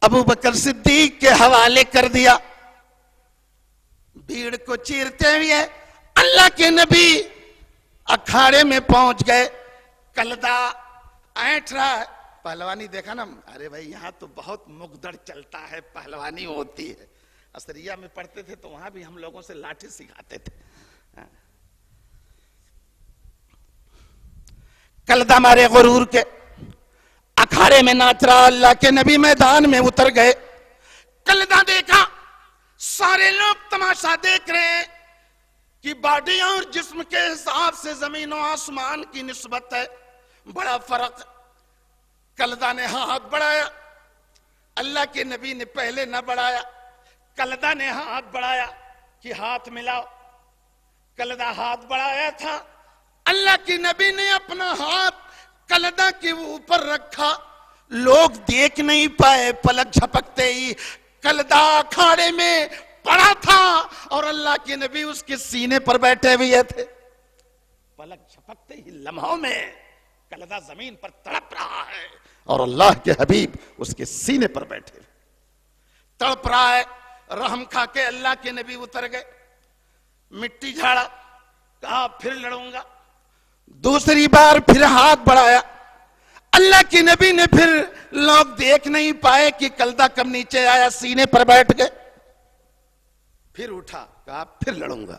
ابو بکر صدیق کے حوالے کر دیا۔ بھیڑ کو چیرتے ہوئے اللہ کے نبی اکھاڑے میں پہنچ گئے۔ کلدہ اینٹ رہا ہے، پہلوانی دیکھا نا، ارے بھائی یہاں تو بہت مقدر چلتا ہے، پہلوانی ہوتی ہے۔ اسریہ میں پڑھتے تھے تو وہاں بھی ہم لوگوں سے لاٹھی سکھاتے تھے۔ کلدہ مارے غرور کے اکھاڑے میں ناچ رہا، اللہ کے نبی میدان میں اتر گئے۔ کلدہ دیکھا، سارے لوگ تماشا دیکھ رہے ہیں کہ باڈی اور جسم کے حساب سے زمین و آسمان کی نسبت ہے، بڑا فرق۔ کلدہ نے ہاتھ بڑھایا، اللہ کے نبی نے پہلے نہ بڑھایا، کلدہ نے ہاتھ بڑھایا کہ ہاتھ ملاؤ، کلدہ ہاتھ بڑھایا تھا، اللہ کے نبی نے اپنا ہاتھ کلدہ کے اوپر رکھا، لوگ دیکھ نہیں پائے، پلک جھپکتے ہی کلدہ اکھاڑے میں پڑا تھا اور اللہ کے نبی اس کے سینے پر بیٹھے ہوئے تھے، پلک جھپکتے ہی لمحوں میں کلدہ زمین پر تڑپ رہا ہے اور اللہ کے حبیب اس کے سینے پر بیٹھے تڑپ رہا ہے۔ رحم کھا کے اللہ کے نبی اتر گئے، مٹی جھاڑا، کہا پھر لڑوں گا، دوسری بار پھر ہاتھ بڑھایا، اللہ کے نبی نے پھر لوگ دیکھ نہیں پائے کہ کلدہ کب نیچے آیا، سینے پر بیٹھ گئے، پھر اٹھا، کہا پھر لڑوں گا،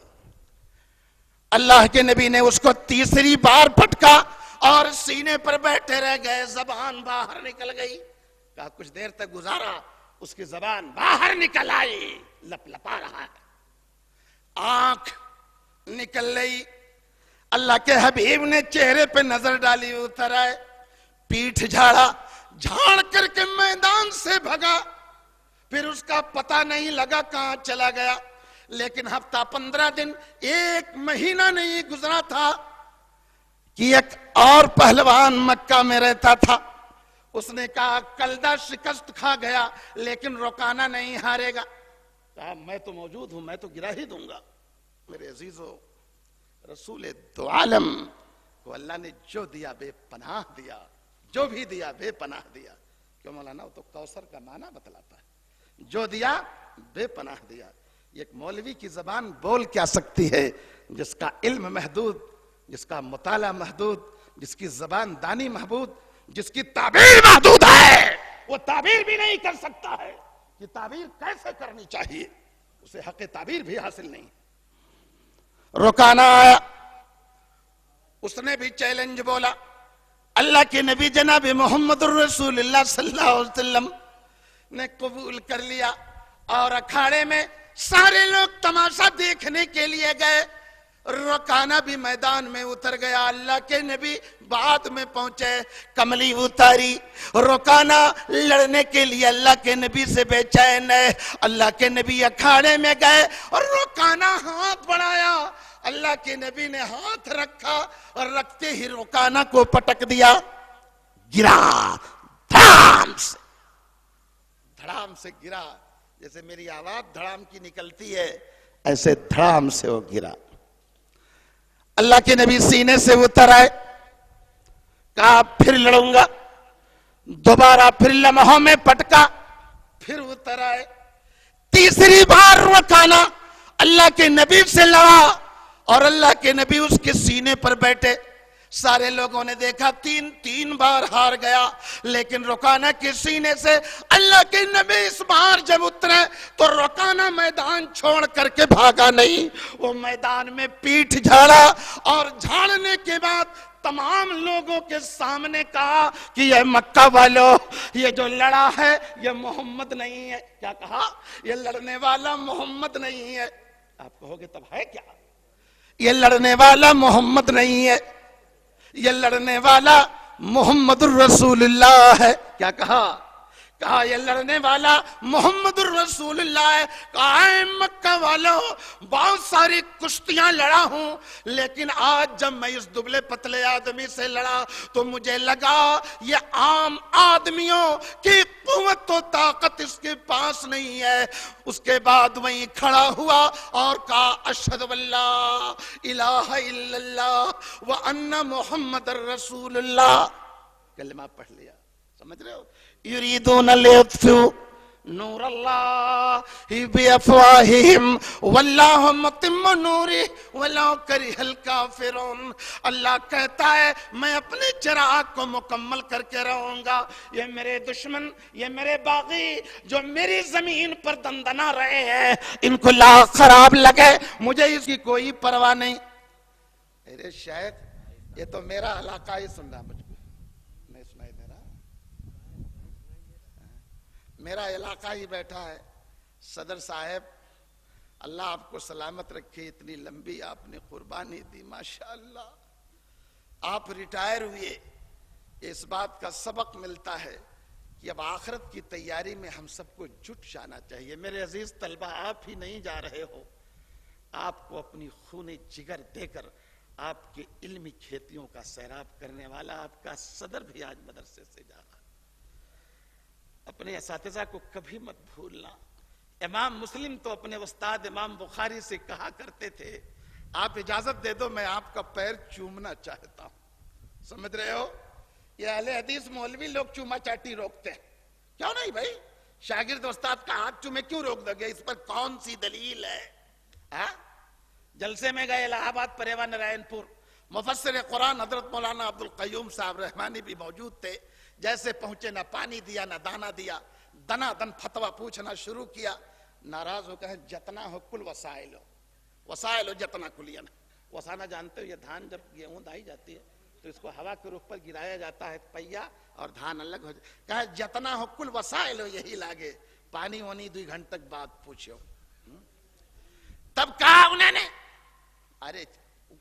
اللہ کے نبی نے اس کو تیسری بار پٹکا اور سینے پر بیٹھے رہ گئے، زبان باہر نکل گئی، کہا کچھ دیر تک گزارا، اس کی زبان باہر نکل آئی، لپ لپا رہا ہے، آنکھ نکل گئی، اللہ کے حبیب نے چہرے پہ نظر ڈالی، اتر آئے، پیٹھ جھاڑا، جھاڑ کر کے میدان سے بھگا، پھر اس کا پتہ نہیں لگا کہاں چلا گیا، لیکن ہفتہ 15 دن 1 مہینہ نہیں گزرا تھا کہ ایک اور پہلوان مکہ میں رہتا تھا، اس نے کہا کلدہ شکست کھا گیا لیکن روکانا نہیں ہارے گا، کہا میں تو موجود ہوں، میں تو گرا ہی دوں گا۔ میرے عزیزو، رسول دو عالم کو اللہ نے جو دیا بے پناہ دیا، جو بھی دیا بے پناہ دیا، کیوں مولانا وہ تو کوثر کا معنی بتلاتا ہے، جو دیا بے پناہ دیا۔ ایک مولوی کی زبان بول کیا سکتی ہے جس کا علم محدود، جس کا مطالعہ محدود، جس کی زبان دانی محدود، جس کی تعبیر محدود ہے، وہ تعبیر بھی نہیں کر سکتا ہے کہ تعبیر کیسے کرنی چاہیے، اسے حق تعبیر بھی حاصل نہیں۔ رکانا آیا، اس نے بھی چیلنج بولا، اللہ کے نبی جناب محمد الرسول اللہ صلی اللہ علیہ وسلم نے قبول کر لیا، اور اکھاڑے میں سارے لوگ تماشا دیکھنے کے لیے گئے، رکانا بھی میدان میں اتر گیا، اللہ کے نبی بعد میں پہنچے، کملی اتاری، رکانا لڑنے کے لیے اللہ کے نبی سے بے چین ہے، اللہ کے نبی اکھاڑے میں گئے اور رکانا ہاتھ بڑھایا، اللہ کے نبی نے ہاتھ رکھا اور رکھتے ہی رکانا کو پٹک دیا، گرا، دھڑام سے گرا، جیسے میری آواز دھڑام کی نکلتی ہے ایسے دھڑام سے وہ گرا۔ اللہ کے نبی سینے سے اتر آئے، کہا پھر لڑوں گا، دوبارہ پھر لمحوں میں پٹکا، پھر اتر آئے، تیسری بار رکانا اللہ کے نبی سے لڑا اور اللہ کے نبی اس کے سینے پر بیٹھے، سارے لوگوں نے دیکھا تین بار ہار گیا، لیکن رکانا کے سینے سے اللہ کے نبی اس بار جب اترے تو رکانا میدان چھوڑ کر کے بھاگا نہیں، وہ میدان میں پیٹھ جھاڑا اور جھاڑنے کے بعد تمام لوگوں کے سامنے کہا کہ یہ مکہ والو، یہ جو لڑا ہے یہ محمد نہیں ہے۔ کیا کہا؟ یہ لڑنے والا محمد نہیں ہے۔ آپ کہو گے تب ہے کیا؟ یہ لڑنے والا محمد نہیں ہے، یہ لڑنے والا محمد الرسول اللہ ہے۔ کیا کہا؟ کہا یہ لڑنے والا محمد الرسول اللہ ہے۔ کہا اے مکہ والو، بہت ساری کشتیاں لڑا ہوں، لیکن آج جب میں اس دبلے پتلے آدمی سے لڑا تو مجھے لگا یہ عام آدمیوں کی قوت و طاقت اس کے پاس نہیں ہے۔ اس کے بعد وہیں کھڑا ہوا اور کہا اشہد ان لا الہ الا اللہ وان محمد الرسول اللہ، کلمہ پڑھ لیا۔ سمجھ رہے ہو؟ یریدون لیطفئوا نور اللہ بافواہہم واللہ متم نورہ ولو کرہ الکافرون۔ اللہ کہتا ہے میں اپنے چراغ کو مکمل کر کے رہوں گا، یہ میرے دشمن، یہ میرے باغی جو میری زمین پر دندنا رہے ہیں، ان کو لاکھ خراب لگے، مجھے اس کی کوئی پرواہ نہیں۔ ارے شاید یہ تو میرا علاقہ ہی سن رہا، مجھ کو نہیں سنائی دے رہا، میرا علاقہ ہی بیٹھا ہے۔ صدر صاحب اللہ آپ کو سلامت رکھے، اتنی لمبی آپ نے قربانی دی، ماشاءاللہ۔ آپ ریٹائر ہوئے، اس بات کا سبق ملتا ہے کہ اب آخرت کی تیاری میں ہم سب کو جٹ جانا چاہیے. میرے عزیز طلبہ، آپ ہی نہیں جا رہے ہو، آپ کو اپنی خون جگر دے کر آپ کے علمی کھیتیوں کا سیراب کرنے والا آپ کا صدر بھی آج مدرسے سے جا رہا. اپنے اساتذہ کو کبھی مت بھولنا. امام مسلم تو اپنے استاد امام بخاری سے کہا کرتے تھے، آپ اجازت دے دو میں آپ کا پیر چومنا چاہتا ہوں. سمجھ رہے ہو؟ یہ اہل حدیث مولوی لوگ چوما چاٹی روکتے ہیں. کیوں نہیں بھائی؟ شاگرد استاد کا ہاتھ چومے کیوں روک دو گے؟ اس پر کون سی دلیل ہے؟ جلسے میں گئے الہ آباد پریوا نارائن پور، مفسر قرآن حضرت مولانا عبد القیوم صاحب رحمانی بھی موجود تھے. جیسے پہنچے نہ پانی دیا نہ دانا دیا، دنا دن فتویٰ پوچھنا شروع کیا. ناراض ہو کہا جتنا ہو کل وسائل ہو، وسائل ہو جتنا کلین. وسانا جانتے ہو، یہ دھان جب گیہوں دائی جاتی ہے تو اس کو ہوا کے رخ پر گرایا جاتا ہے پہیا اور دھان الگ ہو جاتا. کہا جتنا ہو کل وسائل ہو یہی لاگے، پانی وانی 2 گھنٹے تک بعد پوچھو. تب کہا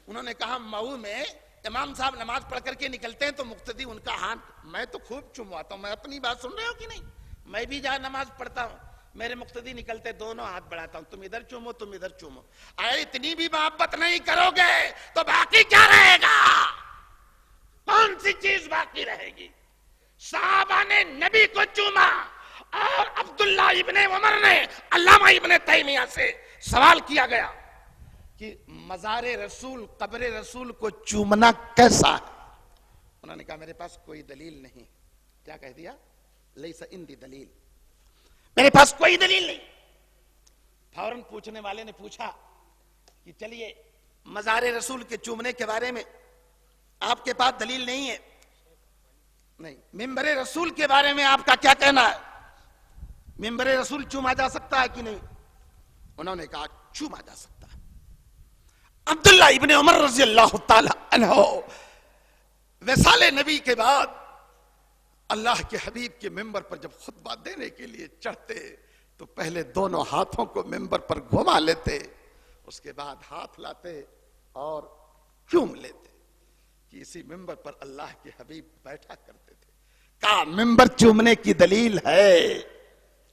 انہوں نے کہا مئو میں امام صاحب نماز پڑھ کر کے نکلتے ہیں تو مقتدی ان کا ہاتھ میں تو خوب چمواتا ہوں. میں اپنی بات سن رہے ہو کہ نہیں؟ میں بھی جہاں نماز پڑھتا ہوں میرے مقتدی نکلتے دونوں ہاتھ بڑھاتا ہوں، تم ادھر چومو تم ادھر چومو. اتنی بھی محبت نہیں کرو گے تو باقی کیا رہے گا؟ کون سی چیز باقی رہے گی؟ صحابہ نے نبی کو چوما اور عبداللہ ابن عمر نے علامہ ابن تیمیہ سے سوال کیا گیا کہ مزار رسول قبر رسول کو چومنا کیسا ہے؟ انہوں نے کہا میرے پاس کوئی دلیل نہیں. کیا کہہ دیا؟ لیس عندی دلیل، میرے پاس کوئی دلیل نہیں. فوراً پوچھنے والے نے پوچھا کہ چلیے مزار رسول کے چومنے کے بارے میں آپ کے پاس دلیل نہیں ہے؟ نہیں. منبر رسول کے بارے میں آپ کا کیا کہنا ہے؟ منبر رسول چوما جا سکتا ہے کہ نہیں؟ انہوں نے کہا چوما جا سکتا ہے. عبداللہ ابن عمر رضی اللہ تعالی عنہ وصال نبی کے بعد اللہ کے حبیب کے منبر پر جب خطبہ دینے کے لیے چڑھتے تو پہلے دونوں ہاتھوں کو منبر پر گھما لیتے، اس کے بعد ہاتھ لاتے اور چوم لیتے کہ اسی منبر پر اللہ کے حبیب بیٹھا کرتے تھے. کہا منبر چومنے کی دلیل ہے،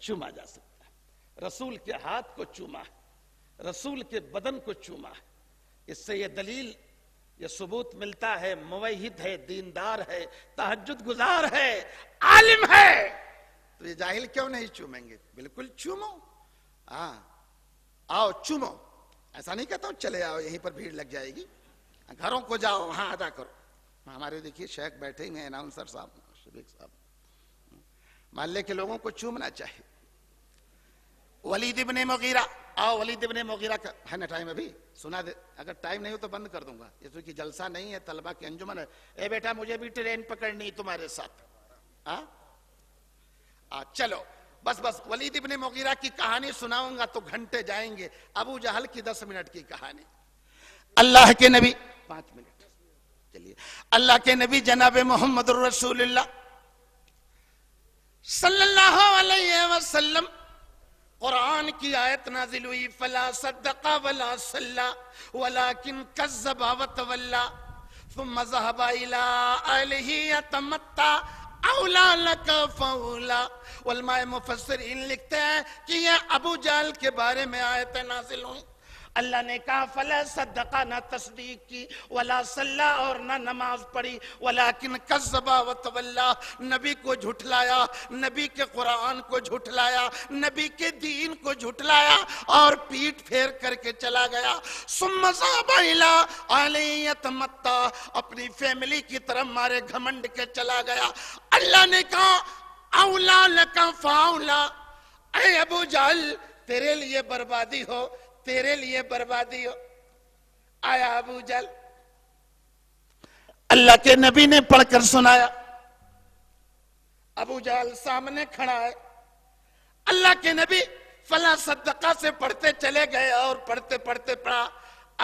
چوما جا سکتا ہے. رسول کے ہاتھ کو چوما ہے، رسول کے بدن کو چوما ہے. اس سے یہ دلیل، یہ ثبوت ملتا ہے موحد ہے، دیندار ہے، تہجد گزار ہے، عالم ہے. تو یہ جاہل کیوں نہیں چومیں گے؟ بالکل چومو. آؤ چومو. ایسا نہیں کہتا ہوں چلے آؤ یہیں پر بھیڑ لگ جائے گی، گھروں کو جاؤ وہاں ادا کرو. ہمارے دیکھیے شیخ بیٹھے ہیں، اناؤنسر صاحب، شفیق صاحب، محلے کے لوگوں کو چومنا چاہیے. ولید ابن مغیرہ، آؤ ولید ابن مغیرہ کا ہے نا ٹائم ابھی؟ سنا دے، اگر ٹائم نہیں ہو تو بند کر دوں گا. یہ تو کہ جلسہ نہیں ہے، طلبہ کی انجمن ہے. اے بیٹا مجھے بھی ٹرین پکڑنی تمہارے ساتھ. چلو بس ولید ابن مغیرہ کی کہانی سناؤں گا تو گھنٹے جائیں گے. ابو جہل کی 10 منٹ کی کہانی. اللہ کے نبی 5 منٹ، چلیے. اللہ کے نبی جناب محمد الرسول اللہ صلی اللہ علیہ وسلم، قرآن کی آیت نازل ہوئی فلا صدق ولا صلى ولكن كذب وتولى ثم ذهب الى اهله يتمتع اولا لك فاولا. علماء مفسرین لکھتے ہیں کہ یہ ابو جہل کے بارے میں آیت نازل ہوئی. اللہ نے کہا فلا صدقہ، نہ تصدیق کی، ولا صلی، اور نہ نماز پڑھی، ولیکن کذب وتولا، نبی کو جھٹلایا، نبی کے قرآن کو جھٹلایا، نبی کے دین کو جھٹلایا اور پیٹ پھیر کر کے چلا گیا. ثم ذهب الى اهله يتمتع، اپنی فیملی کی طرف مارے گھمنڈ کے چلا گیا. اللہ نے کہا اولا لک فاولا، اے ابو جہل تیرے لیے بربادی ہو، تیرے لیے بربادی ہو. آیا ابو جہل، اللہ کے نبی نے پڑھ کر سنایا. ابو جہل سامنے کھڑا ہے. اللہ کے نبی فلا صدقہ سے پڑھتے چلے گئے اور پڑھتے پڑھتے پڑھا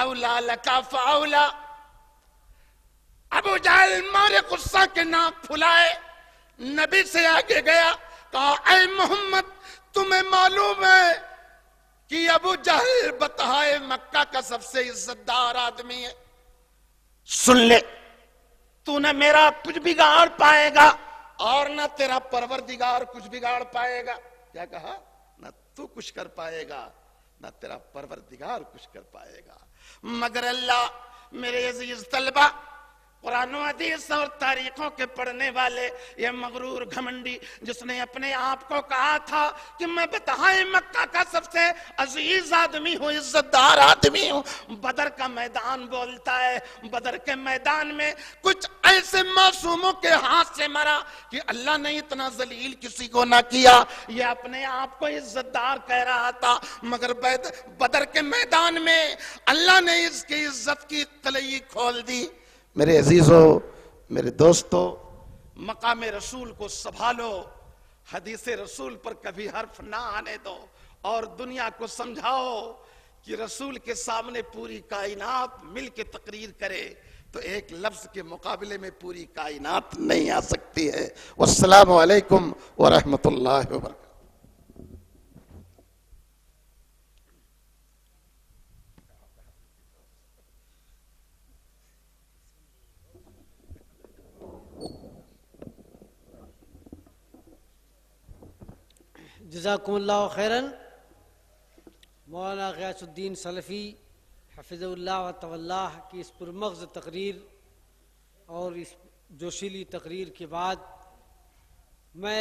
اولا لکا فاولا. ابو جہل مارے غصہ کے ناک پھلائے، نبی سے آگے گیا، کہا اے محمد تمہیں معلوم ہے کہ ابو جہل بطحائے مکہ کا سب سے عزت دار آدمی ہے، سن لے، تو نہ میرا کچھ بگاڑ پائے گا اور نہ تیرا پروردگار کچھ بگاڑ پائے گا. کیا کہا؟ نہ تو کچھ کر پائے گا نہ تیرا پروردگار کچھ کر پائے گا. مگر اللہ میرے عزیز طلبہ، قرآن و حدیث اور تاریخوں کے پڑھنے والے، یہ مغرور گھمنڈی جس نے اپنے آپ کو کہا تھا کہ میں بتہائے مکہ کا سب سے عزیز آدمی ہوں، عزت دار آدمی ہوں، بدر کا میدان بولتا ہے. بدر کے میدان میں کچھ ایسے معصوموں کے ہاتھ سے مرا کہ اللہ نے اتنا ذلیل کسی کو نہ کیا. یہ اپنے آپ کو عزت دار کہہ رہا تھا، مگر بدر کے میدان میں اللہ نے اس کی عزت کی قلعی کھول دی. میرے عزیزو، میرے دوستو، مقام رسول کو سنبھالو، حدیث رسول پر کبھی حرف نہ آنے دو، اور دنیا کو سمجھاؤ کہ رسول کے سامنے پوری کائنات مل کے تقریر کرے تو ایک لفظ کے مقابلے میں پوری کائنات نہیں آ سکتی ہے. والسلام علیکم ورحمۃ اللہ وبرکاتہ. جزاکم اللہ خیرن. مولانا غیاث الدین سلفی حفظ اللہ و طولہ کی اس پرمغز تقریر اور اس جوشیلی تقریر کے بعد میں